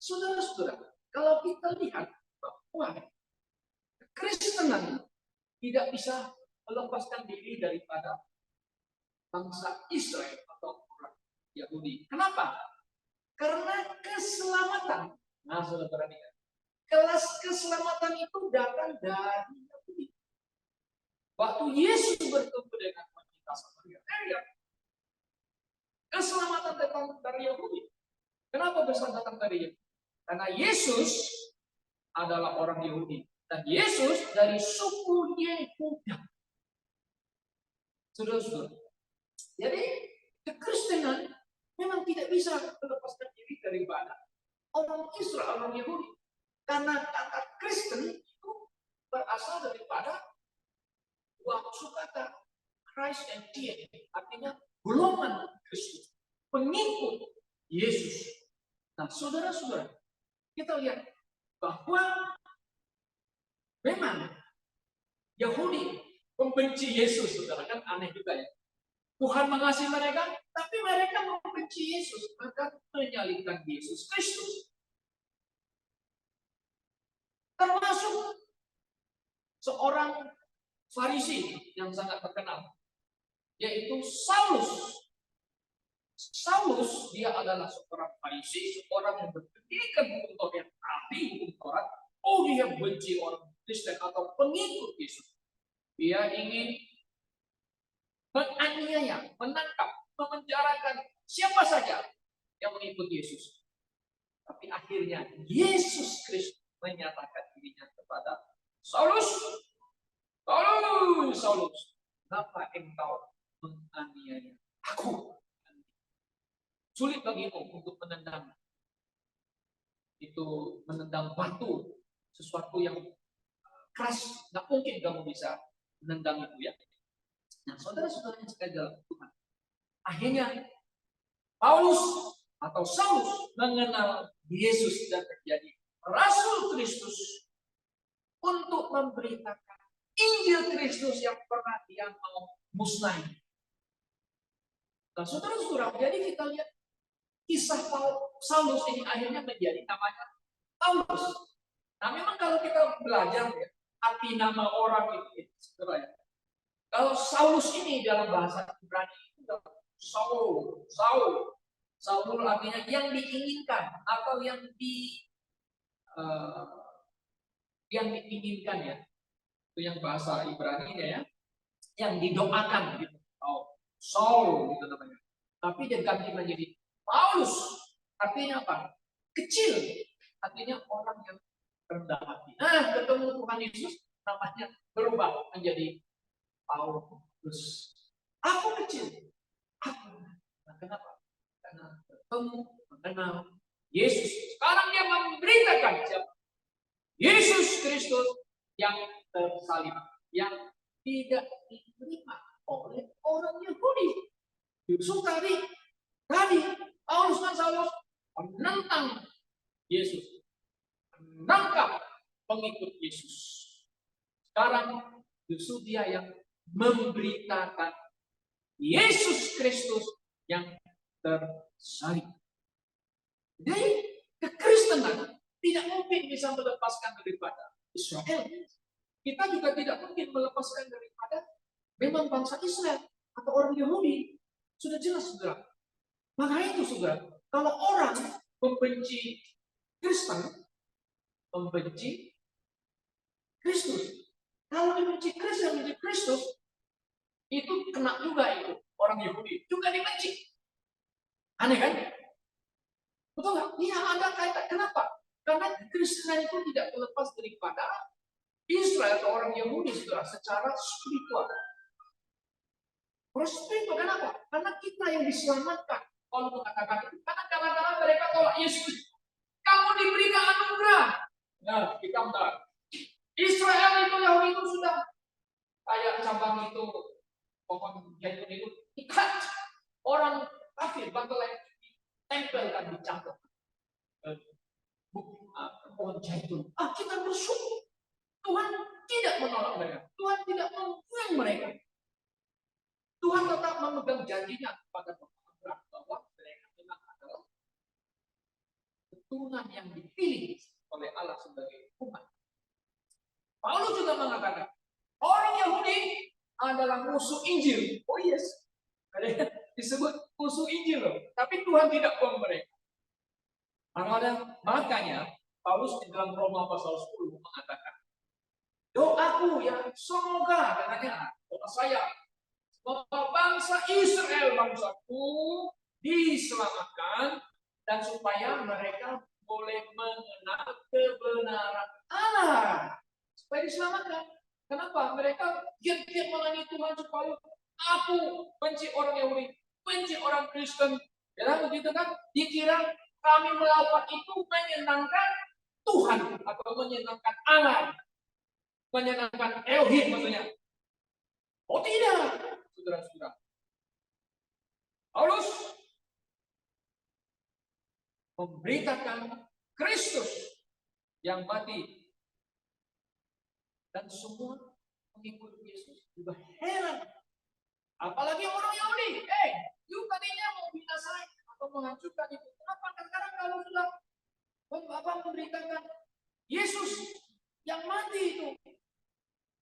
Saudara-saudara, kalau kita lihat bahwa Kristenan tidak bisa melepaskan diri daripada bangsa Israel atau orang Yahudi. Kenapa? Karena keselamatan. Nah, saudara perhatikan. Kelas keselamatan itu datang dari Yahudi. Waktu Yesus bertemu dengan wanita Samaria, keselamatan datang dari Yahudi. Kenapa bisa datang dari Yahudi? Karena Yesus adalah orang Yahudi. Dan Yesus dari suku Yehuda. Saudara-saudara. Jadi, kekristenan memang tidak bisa melepaskan diri daripada orang Israel, orang Yahudi. Karena kata Kristen itu berasal daripada dua kata Christ and DNA. Artinya golongan Kristus. Pengikut Yesus. Nah, saudara-saudara, kita lihat bahwa memang Yahudi membenci Yesus, saudara, kan aneh juga ya. Tuhan mengasihi mereka, tapi mereka membenci Yesus, maka menyalibkan Yesus Kristus. Termasuk seorang Farisi yang sangat terkenal, yaitu Saulus. Saulus, dia adalah seorang Farisi, seorang yang berpendidikan hukum Taurat, ahli hukum Taurat. Oh, dia benci orang Kristen atau pengikut Yesus. Dia ingin menganiaya, menangkap, memenjarakan siapa saja yang mengikut Yesus. Tapi akhirnya Yesus Kristus menyatakan dirinya kepada Saulus. Saulus, Saulus, kenapa engkau menganiaya aku? Sulit bagimu untuk menendang batu, sesuatu yang keras, nggak mungkin kamu bisa menendang itu ya. Nah, saudara-saudara yang sekali dalam Tuhan, akhirnya Paulus atau Saulus mengenal Yesus dan menjadi Rasul Kristus untuk memberitakan Injil Kristus yang pernah dia mau musnahkan. Nah, saudara-saudara, jadi kita lihat kisah Saulus ini akhirnya menjadi namanya Paulus. Nah, memang kalau kita belajar ya, arti nama orang itu, saudara ya. Kalau Saulus ini dalam bahasa Ibrani itu Saul artinya yang diinginkan atau yang diinginkan ya. Itu yang bahasa Ibrani ya, yang didoakan gitu. Saul gitu namanya. Tapi dia ganti menjadi Paulus. Artinya apa? Kecil. Artinya orang yang rendah hati. Nah, ketemu Tuhan Yesus namanya berubah menjadi Paulus. Aku kecil. Nah, kenapa? Karena bertemu, mengenal Yesus. Sekarang dia memberitakan siapa? Yesus Kristus yang tersalib, yang tidak diterima oleh orang Yahudi. Justru tadi Paulus dan Saulus menentang Yesus, menangkap pengikut Yesus. Sekarang justru dia yang memberitakan Yesus Kristus yang tersalib. Jadi kekristenan tidak mungkin bisa melepaskan daripada Israel. Kita juga tidak mungkin melepaskan daripada memang bangsa Israel atau orang Yahudi. Sudah jelas, saudara. Maka itu, saudara, kalau orang membenci Kristen, membenci Kristus. Kalau dibenci Kristen, membenci Kristus, itu kena juga itu. Orang Yahudi juga dibenci. Aneh kan? Betul nggak? Iya, ada kaitan. Kenapa? Karena Kristen itu tidak terlepas daripada Israel atau orang Yahudi, saudara, secara spiritual. Spiritual kenapa? Karena kita yang diselamatkan. Kalau mengatakan itu, karena kadang-kadang mereka tolak Yesus. Kamu diberikan anugerah. Nah, kita enggak. Israel itu, Yahudi itu sudah kayak cabang itu, pohon jaitun itu ikat orang kafir, bangkelai tempelkan di cabang pohon jaitun. Kita bersyukur. Tuhan tidak menolak mereka. Tuhan tidak membuang mereka. Tuhan tetap memegang janjinya kepada Abraham bahwa mereka memang adalah keturunan yang dipilih oleh Allah sebagai umat. Paulus juga mengatakan, orang Yahudi adalah musuh Injil. Oh yes, ada disebut musuh Injil loh. Tapi Tuhan tidak buang mereka. Makanya Paulus di dalam Roma pasal 10 mengatakan, doaku ya semoga, katanya, doa saya, bahwa bangsa Israel, bangsaku, diselamatkan dan supaya mereka boleh mengenal kebenaran Allah. Supaya diselamatkan. Kenapa? Mereka giat-giat melayani Tuhan supaya aku benci orang Yahudi, benci orang Kristen. Ya begitu kan? Dikira kami melakukan itu menyenangkan Tuhan atau menyenangkan Allah, menyenangkan Elohim maksudnya. Oh tidak, saudara-saudara. Paulus memberitakan Kristus yang mati dan semua pengikut Yesus juga heran. Apalagi orang Yahudi, you tadinya mau binasai atau menghancurkan itu. Kenapa sekarang kalau sudah Bapak memberitakan Yesus yang mati itu?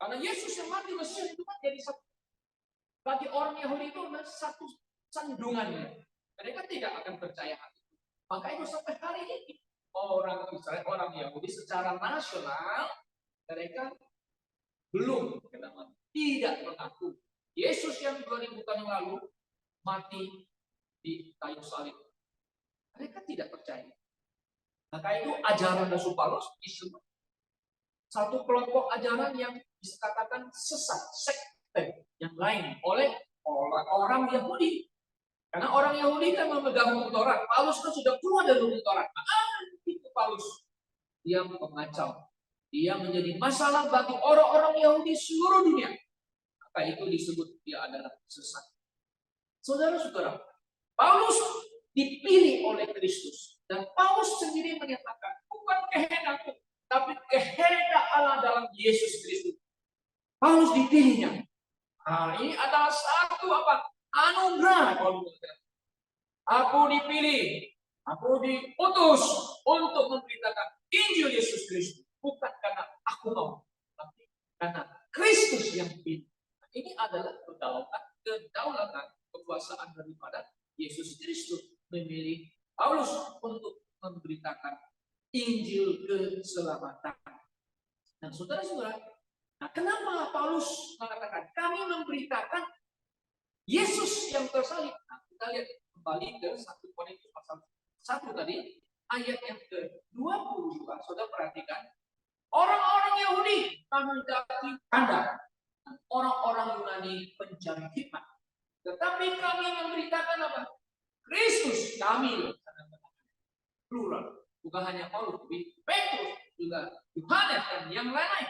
Karena Yesus yang mati Mesias itu kan jadi satu. Bagi orang Yahudi itu satu sandungannya. Mereka tidak akan percaya hal itu. Maka itu sampai hari ini orang Israel, orang Yahudi secara nasional mereka belum tidak mengaku Yesus yang 2000 tahun yang lalu mati di kayu salib. Mereka tidak percaya. Maka itu ajaran Rasul Paulus disebut satu kelompok ajaran yang dikatakan sesat, sekte yang lain oleh orang Yahudi. Karena orang Yahudi kan memegang hukum Taurat. Paulus kan sudah keluar dari hukum Taurat. Itu Paulus. Dia mengacau. Dia menjadi masalah bagi orang-orang Yahudi seluruh dunia. Maka itu disebut dia adalah sesat. Saudara-saudara, Paulus dipilih oleh Kristus. Dan Paulus sendiri menyatakan, bukan kehendakku, tapi kehendak Allah dalam Yesus Kristus. Paulus dipilihnya. Ini adalah satu anugerah. Aku dipilih, aku diutus untuk memberitakan Injil Yesus Kristus. Bukan karena aku mau, tapi karena Kristus yang pilih. Ini adalah kedaulatan kekuasaan daripada Yesus Kristus memilih Paulus untuk memberitakan Injil keselamatan. Nah, saudara-saudara, kenapa Paulus mengatakan kami memberitakan Yesus yang tersalib? Nah, kita lihat kembali ke 1 Korintus pasal 1 tadi, ayat yang ke-22. Saudara perhatikan, orang-orang Yahudi menghendaki tanda, orang-orang Yunani pencari hikmat. Tetapi kami memberitakan apa? Kristus, kami plural. Bukan hanya Paulus, tapi Petrus, juga Yohanes dan yang lain.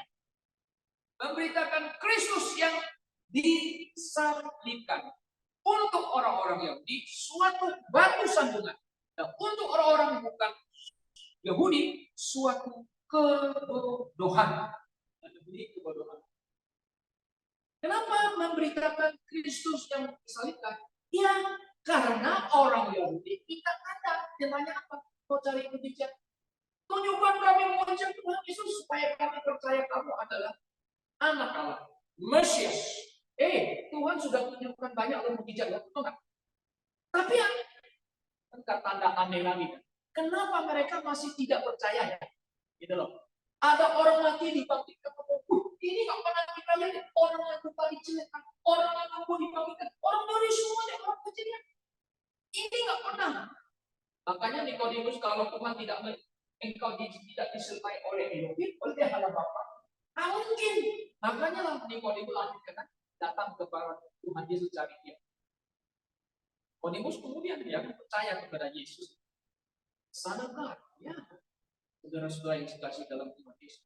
Memberitakan Kristus yang disalibkan. Untuk orang-orang Yahudi, suatu batu sandungan. Dan untuk orang-orang bukan Yahudi, suatu kebodohan. Kenapa memberitakan Kristus yang disalibkan? Ya, karena orang Yahudi kita ada. Namanya apa? Kau cari mujizat. Tunjukkan kami mujizat Tuhan Yesus supaya kami percaya kamu adalah anak Allah, Mesias. Tuhan sudah tunjukkan banyak mujizat, betul nggak? Tapi enggak tanda aneh lagi. Kenapa mereka masih tidak percaya ya? Gitu loh. Ada orang mati dibangkitkan. Ini nggak pernah kita lihat. Orang yang lupa dicelekkan, orang yang lumpuh dibangkitkan, orang dari semuanya orang kejadian. Ini nggak pernah. Makanya Nikodemus kalau Tuhan engkau tidak disertai oleh Elohim, oleh Allah Bapa. Mungkin. Makanya lah Nikodemus lanjutkan datang kepada Tuhan Yesus cari dia. Nikodemus kemudian dia percaya kepada Yesus. Sanakah? Ya. Saudara-saudara yang dikasih dalam Tuhan Yesus.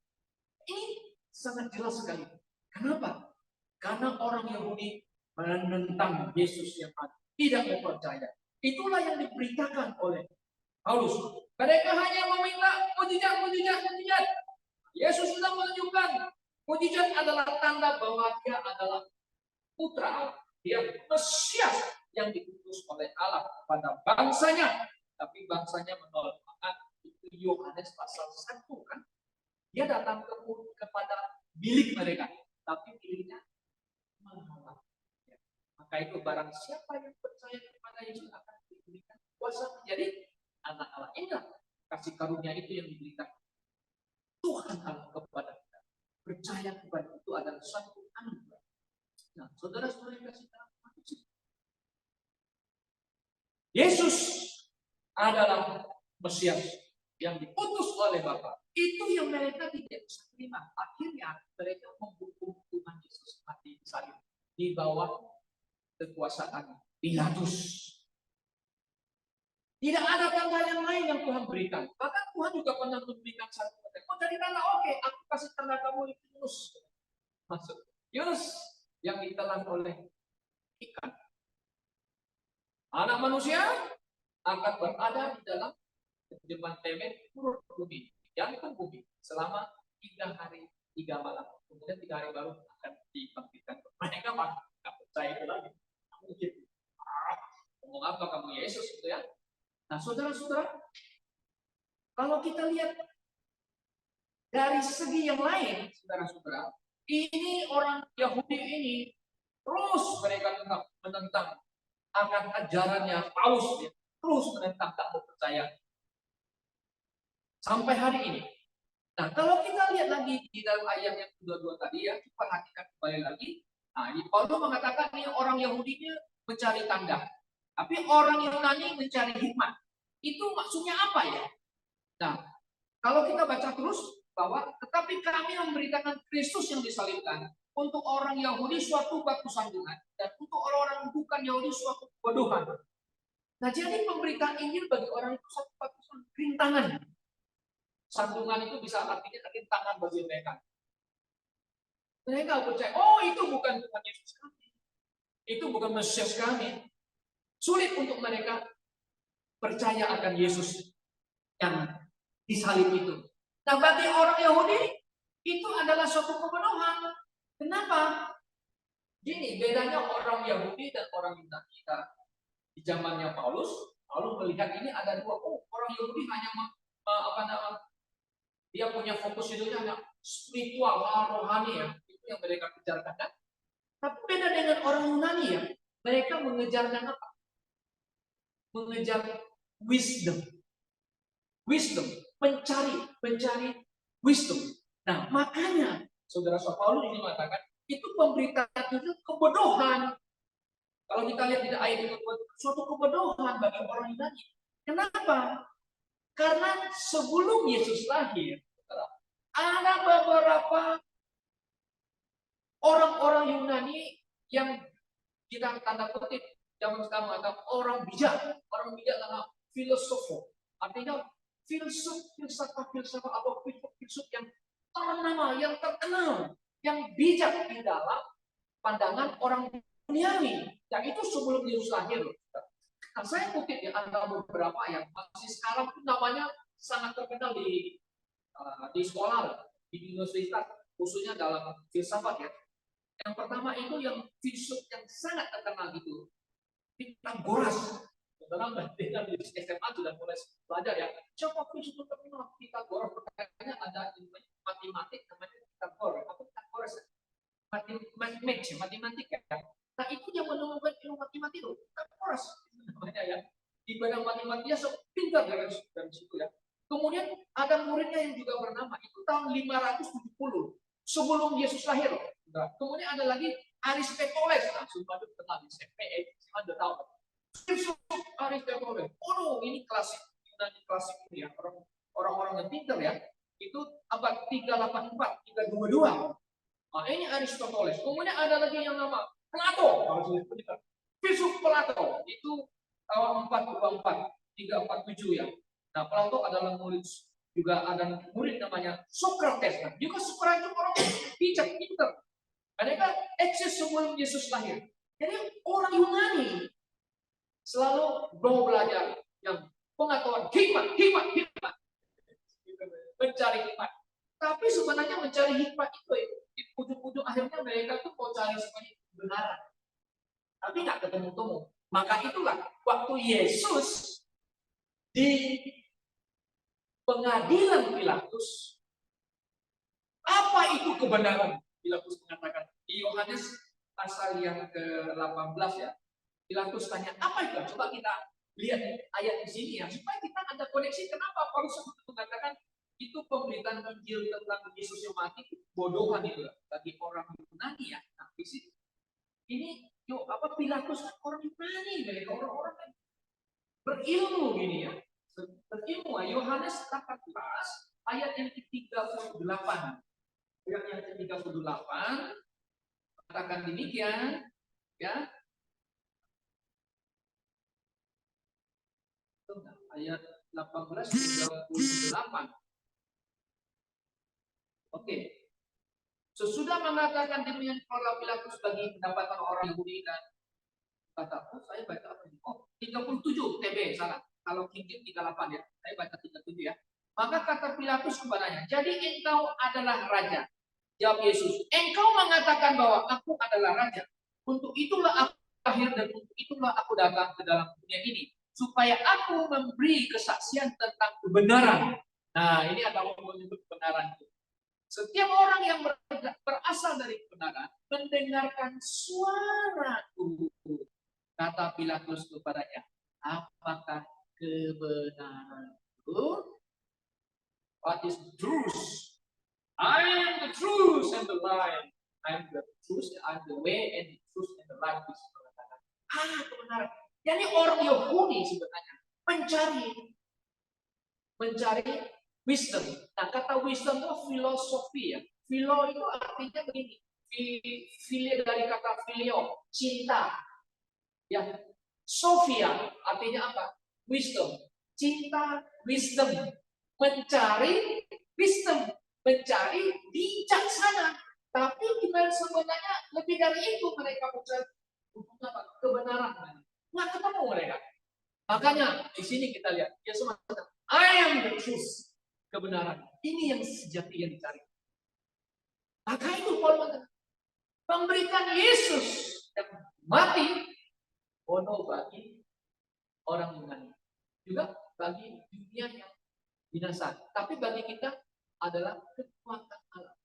Ini sangat jelas sekali. Kenapa? Karena orang Yahudi menentang Yesus yang ada. Tidak mau percaya. Itulah yang diberitakan oleh Paulus. Mereka hanya meminta mujizat. Yesus sudah menunjukkan mujizat adalah tanda bahwa dia adalah putra Allah. Dia Mesias yang diutus oleh Allah pada bangsanya. Tapi bangsanya menolak. Itu Yohanes pasal 1 kan. Dia datang kepada milik mereka, tapi miliknya menolak. Ya. Maka itu barang siapa yang percaya kepada Yesus akan diberikan kuasa menjadi anak Allah. Inilah kasih karunia itu yang diberikan Tuhan Allah kepada kita. Percaya kepada itu adalah satu anugerah. Nah, saudara-saudara yang kasih tahu, Yesus adalah Mesias yang diutus oleh Bapa. Itu yang mereka tidak bisa terima. Akhirnya mereka menghukum Tuhan Yesus mati salib di bawah kekuasaan Pilatus. Tidak ada tanda yang lain yang Tuhan berikan. Bahkan Tuhan juga pernah memberikan satu tanda. Oh, dari tanda, oke, aku kasih tanda kamu Yunus. Masuk. Yunus yang ditelan oleh ikan. Anak manusia akan berada di dalam depan temen turun bumi, jangan bumi selama 3 hari 3 malam. Kemudian 3 hari baru akan dibangkitkan. Mereka nggak percaya itu lagi. Mungkin ngomong apa kamu Yesus gitu ya? Nah, saudara-saudara, kalau kita lihat dari segi yang lain, saudara-saudara, ini orang Yahudi ini terus mereka menentang akan ajarannya Paulus, ya. Terus menentang, tak mau percaya sampai hari ini. Nah, kalau kita lihat lagi di dalam ayat yang kedua tadi ya, perhatikan kembali lagi. Nah, ini Paulus mengatakan ini orang Yahudinya mencari tanda, tapi orang Yunani mencari hikmat. Itu maksudnya apa ya? Nah, kalau kita baca terus bahwa tetapi kami memberitakan Kristus yang disalibkan untuk orang Yahudi suatu batu sandungan dan untuk orang-orang bukan Yahudi suatu kebodohan. Nah, jadi pemberitaan Injil bagi orang itu suatu batu rintangan. Sandungan itu bisa artinya rintangan bagi mereka. Mereka percaya, oh itu bukan Tuhan Yesus kami. Itu bukan Mesias kami. Sulit untuk mereka percaya akan Yesus yang disalib itu. Nah, bagi orang Yahudi itu adalah suatu kebodohan. Kenapa? Gini, bedanya orang Yahudi dan orang Yunani. Di zamannya Paulus melihat ini ada dua. Oh, orang Yahudi hanya dia punya fokus hidupnya hanya spiritual, rohani ya. Itu yang mereka kejarkan kan? Tapi beda dengan orang Yunani ya. Mereka mengejarkan apa? Mengejar wisdom. Wisdom, mencari wisdom. Nah, makanya saudara-saudara Paulus ini mengatakan itu pemberitaan itu kebodohan. Kalau kita lihat di ayat itu suatu kebodohan bagi orang Yunani. Kenapa? Karena sebelum Yesus lahir, ada beberapa orang-orang Yunani yang kita tanda kutip zaman sekarang mengatakan orang bijak adalah filosof. Artinya filsuf atau filsuf yang ternama, yang terkenal, yang bijak di dalam pandangan orang duniawi. Yang itu sebelum Yesus lahir. Nah, saya kutip ya antara beberapa yang masih sekarang itu namanya sangat terkenal di sekolah, di universitas, khususnya dalam filsafat ya. Yang pertama itu yang filsuf yang sangat terkenal itu Pitagoras. Saudara dengan di SMA sudah mulai belajar ya. Siapa filsuf terkenal? Pitagoras. Pertanyaannya ada matematik namanya Pitagoras. Apa Pitagoras? Matematik ya. Nah, itu yang menemukan ilmu matematik itu Pitagoras namanya ya. Di bidang matematiknya sepintar dari situ ya. Kemudian ada muridnya yang juga bernama itu tahun 570 sebelum Yesus lahir. Nah, kemudian ada lagi Aristoteles, sudah kenal di CPE, Anda tahu. Filsuf Aristoteles. Oh, ini klasik Yunani klasik ini ya, orang-orang yang pintar ya. Itu abad 384, 322. Nah, ini Aristoteles. Kemudian ada lagi yang nama Plato. Filsuf Plato itu tahun 424, 347 ya. Nah, Plato adalah murid, juga ada murid namanya Socrates. Nah, juga Socrates orang bijak, pintar. Mereka eksis sebelum Yesus lahir. Jadi orang Yunani selalu mau belajar yang pengetahuan hikmat. Mencari hikmat. Tapi sebenarnya mencari hikmat itu di ujung-ujung akhirnya mereka tuh mau cari sebagai kebenaran. Tapi nggak ketemu-temu. Maka itulah waktu Yesus pengadilan Pilatus. Apa itu kebenaran? Pilatus mengatakan di Yohanes pasal yang ke-18 ya. Pilatus tanya, apa itu? Coba kita lihat ayat di sini ya, supaya kita ada koneksi. Kenapa Paulus mengatakan itu pemberitaan Injil tentang Yesus yang mati bodohan itu bagi orang Yunani ya. Nah, di sini ini Pilatus orang Yunani, dari orang-orang yang berilmu gini ya. Berilmu. Yohanes 18 ayat yang ke-38. Ayat yang ke-38 katakan demikian ya. Ayat 18:38. Oke. Sesudah mengatakan demikian keluarlah Pilatus bagi pendapatan orang Yahudi dan kata, saya baca apa ini? 37 TB salah. Kalau King James 38 ya. Saya baca 37 ya. Maka kata Pilatus kepadanya, jadi engkau adalah raja. Jawab Yesus, engkau mengatakan bahwa aku adalah raja. Untuk itulah aku lahir dan untuk itulah aku datang ke dalam dunia ini. Supaya aku memberi kesaksian tentang kebenaran. Nah, ini adalah menyebut kebenaran itu. Setiap orang yang berasal dari kebenaran mendengarkan suaraku. Kata Pilatus kepadanya, apakah kebenaran itu? What is the truth? I am the truth and the life. I am the truth, I am the way and the truth and the life. Kebenaran. Jadi orang Yahudi sebenarnya mencari wisdom. Nah, kata wisdom itu filosofi ya. Philo itu artinya begini. Filio dari kata filio, cinta. Ya, Sophia artinya apa? Wisdom. Cinta, wisdom. Mencari wisdom, mencari bijaksana. Tapi sebenarnya lebih dari itu mereka mencari kebenaran. Nggak ketemu mereka. Makanya di sini kita lihat Yesus mengatakan, I am the truth. Kebenaran. Ini yang sejati yang dicari. Maka itu Paulus mengatakan, pemberitaan Yesus yang mati bono bagi orang Yunani. Juga bagi dunia yang binasa. Tapi bagi kita adalah kekuatan Allah.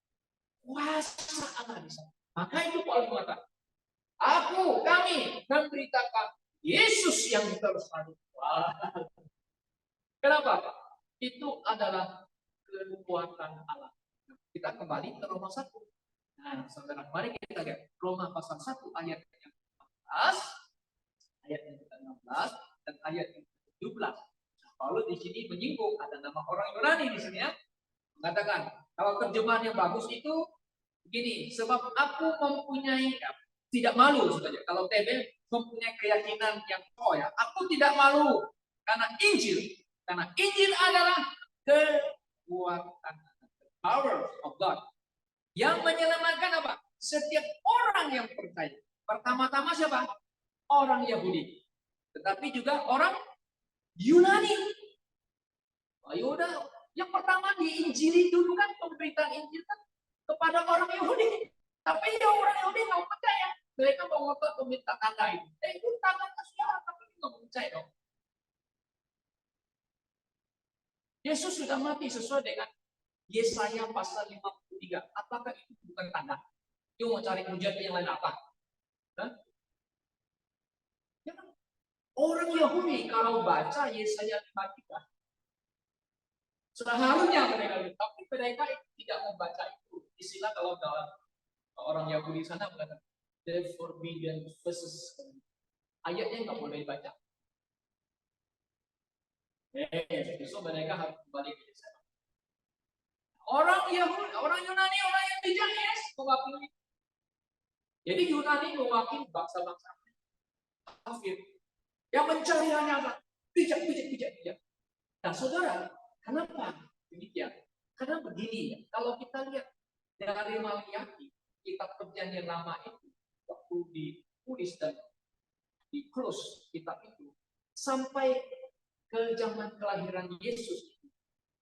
Kuasa Allah di sana. Maka itu Paulus mengatakan, kami memberitakan Yesus yang terus hidup. Kenapa? Itu adalah kekuatan Allah. Kita kembali ke Roma 1. Nah, saudara, mari kita lihat Roma pasal 1 ayat yang ke-14, ayat yang ke-16 dan ayat yang ke-17. Paulus di sini menyinggung ada nama orang Yunani di sini ya. Mengatakan, kalau terjemahan yang bagus itu begini, sebab aku mempunyai tidak malu saja. Kalau TB mempunyai keyakinan yang ya, aku tidak malu karena Injil adalah kekuatan, power of God yang menyelamatkan apa? Setiap orang yang percaya. Pertama-tama siapa? Orang Yahudi, tetapi juga orang Yunani. Yaudah, yang pertama diinjili dulu kan, pemberitaan Injil kan kepada orang Yahudi. Tapi orang Yahudi nggak percaya. Mereka mau ngotot meminta tanda itu. Itu tanda sejarah, tapi nggak percaya dong. Yesus sudah mati sesuai dengan Yesaya pasal 53. Apakah itu bukan tanda? Dia mau cari hujat yang lain apa? Ya, orang Yahudi kalau baca Yesaya 53, seharusnya mereka, tapi mereka tidak membaca itu. Istilah kalau dalam orang Yahudi sana mengatakan the forbidden verses. Ayatnya nggak boleh baca. Besok mereka harus kembali ke Yesaya. Orang Yahudi, orang Yunani, orang yang bijak mewakili. Jadi Yunani mewakili bangsa-bangsa kafir yang mencari hanya apa? Bijak. Nah, saudara, kenapa demikian? Karena begini, kalau kita lihat dari Maliaki, kitab Perjanjian Lama itu, waktu ditulis dan di close kitab itu, sampai ke zaman kelahiran Yesus,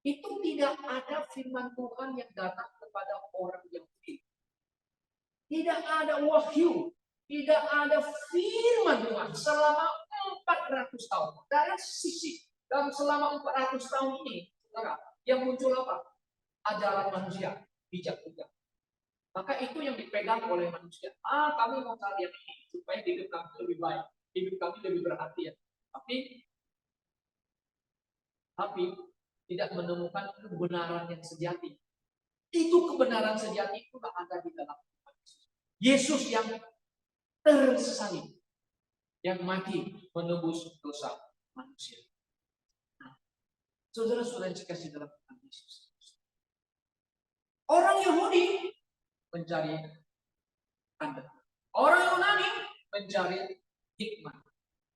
itu tidak ada firman Tuhan yang datang kepada orang Yahudi. Tidak ada wahyu, tidak ada firman Tuhan selama 400 tahun. Dari sisi, dalam selama 400 tahun ini, saudara, yang muncul apa? Ajaran manusia, bijak-bijak. Maka itu yang dipegang oleh manusia. Kami mau cari yang ini supaya hidup kami lebih baik, hidup kami lebih berarti ya. Tapi tidak menemukan kebenaran yang sejati. Itu kebenaran sejati itu tidak ada di dalam Yesus. Yesus yang tersalib, yang mati menebus dosa manusia. Nah, saudara-saudara yang dikasihi dalam Tuhan Yesus. Orang Yahudi mencari tanda. Orang Yunani mencari hikmah.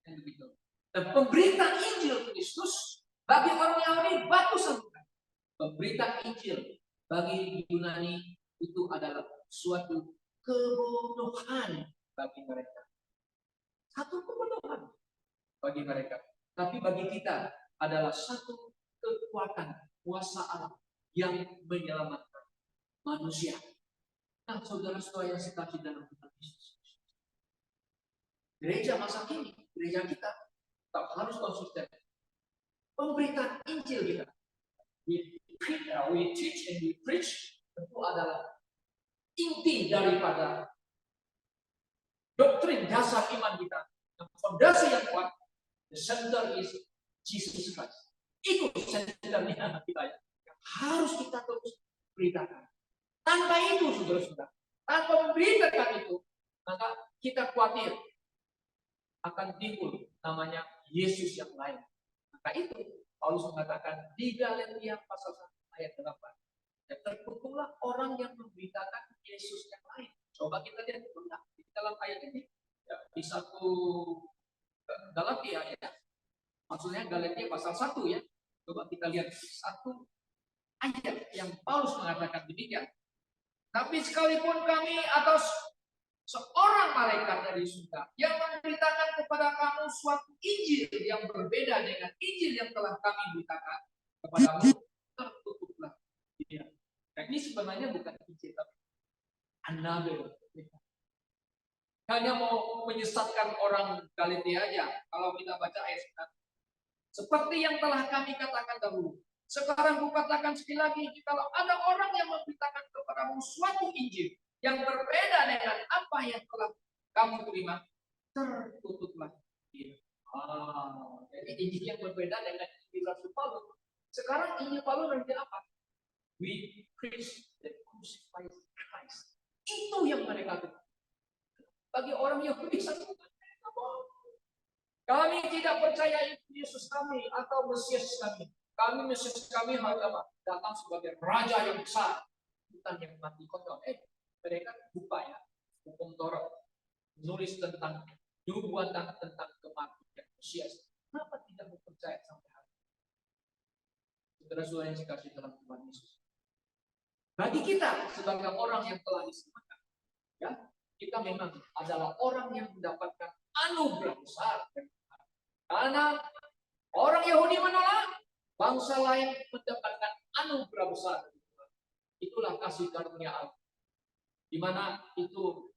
Dan begitu. Dan pemberita Injil Kristus bagi orang Yahudi batu sandungan. Pemberita Injil bagi Yunani itu adalah suatu kebodohan bagi mereka. Satu kebodohan bagi mereka. Tapi bagi kita adalah satu kekuatan kuasa Allah yang menyelamatkan manusia. Nah, saudara-saudara yang sekasih dalam Tuhan Yesus. Gereja masa kini, gereja kita tak harus konsisten. Pemberitaan Injil kita, we teach and we preach, tentu adalah inti daripada doktrin dasar iman kita. Fondasi yang kuat, the center is Jesus Christ. Itu centernya kita ya. Yang harus kita terus beritakan. Tanpa itu, saudara-saudara, tanpa memberitakan itu, maka kita khawatir akan timbul namanya Yesus yang lain. Maka itu Paulus mengatakan di Galatia pasal 1 ayat 8. Dan terkutuklah orang yang memberitakan Yesus yang lain. Coba kita lihat di dalam ayat ini. Ya, di 1 Galatia ya. Maksudnya Galatia pasal 1 ya. Coba kita lihat 1 ayat yang Paulus mengatakan demikian. Tapi sekalipun kami atau seorang malaikat dari surga yang memberitakan kepada kamu suatu Injil yang berbeda dengan Injil yang telah kami beritakan kepadamu, tertutuplah dia. Nah, ini sebenarnya bukan Injil, tapi another. Hanya mau menyesatkan orang Galatia aja. Kalau kita baca ayat 9. Seperti yang telah kami katakan dahulu. Sekarang kukatakan sekali lagi, kalau ada orang yang memberitakan kepadamu suatu Injil yang berbeda dengan apa yang telah kamu terima, tertutuplah dia. Jadi Injil yang berbeda dengan Injil Rasul Paulus. Sekarang Injil Paulus nanti apa? We preach the crucified Christ. Itu yang mereka katakan. Bagi orang Yahudi satu, kami tidak percaya Yesus kami atau Mesias kami. Kami Mesias kami adalah datang sebagai raja yang besar, bukan yang mati kotor. Mereka lupa ya, hukum Taurat menulis tentang nubuatan tentang kematian Mesias. Kenapa tidak percaya sampai hari ini? Saudara-saudara yang dikasihi dalam Tuhan Yesus. Bagi kita sebagai orang yang telah diselamatkan, ya, kita memang adalah orang yang mendapatkan anugerah besar. Karena orang Yahudi menolak, bangsa lain mendapatkan anugerah besar. Itulah kasih karunia Allah. Di mana itu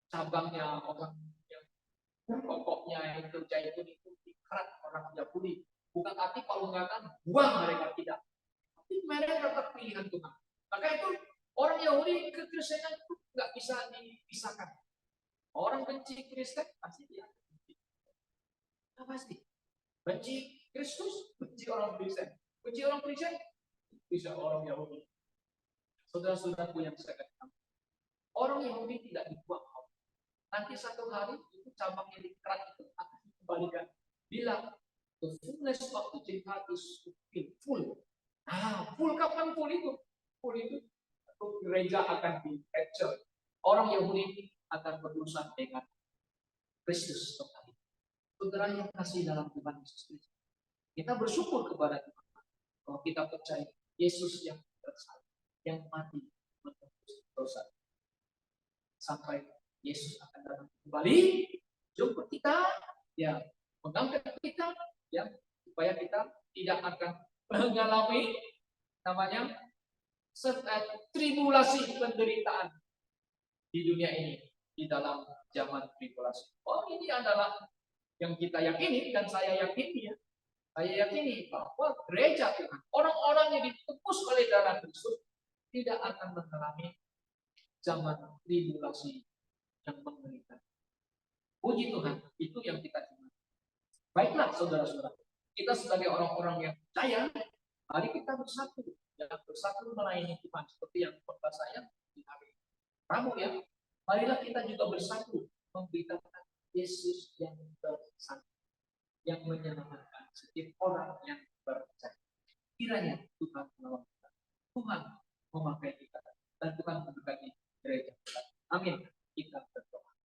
cabangnya orang yang pokoknya itu zaitun itu dikerat orang Yahudi. Bukan arti kalau mengatakan buang mereka, tidak. Tapi mereka tetap pilihan Tuhan. Maka itu orang Yahudi kekristenan itu nggak bisa dipisahkan. Orang benci Kristen pasti dia benci. Nah, pasti benci Kristus, benci orang Kristen. Benci orang Kristen, bisa orang Yahudi. Saudara-saudaraku yang saya katakan, orang Yahudi tidak dibuang. Nanti satu hari itu cabang yang dikerat itu akan dikembalikan. Bila the fullness of the Gentile is full. Full kapan full itu? Full itu gereja akan di-capture. Orang Yahudi akan berurusan dengan Kristus kembali. Saudara yang kasih dalam Tuhan Yesus Kristus. Kita bersyukur kepada Tuhan kalau kita percaya Yesus yang bersalib, yang mati menebus dosa. Sampai Yesus akan datang kembali, jemput kita, ya, mengangkat kita, ya, supaya kita tidak akan mengalami namanya tribulasi penderitaan di dunia ini, di dalam zaman tribulasi. Ini adalah yang kita yakini dan saya yakini ya. Saya yakini bahwa gereja Tuhan, orang-orang yang ditebus oleh darah Kristus tidak akan mengalami zaman tribulasi yang mengerikan. Puji Tuhan, itu yang kita cuma. Baiklah saudara-saudara, kita sebagai orang-orang yang percaya, mari kita bersatu, ya, bersatu melayani Tuhan seperti yang khotbah saya di hari Rabu ya. Marilah kita juga bersatu memberitakan Yesus yang bersatu, yang menyelamatkan setiap orang yang percaya. Kiranya Tuhan menolong kita, Tuhan memakai kita, dan Tuhan memberkati gereja kita. Amin.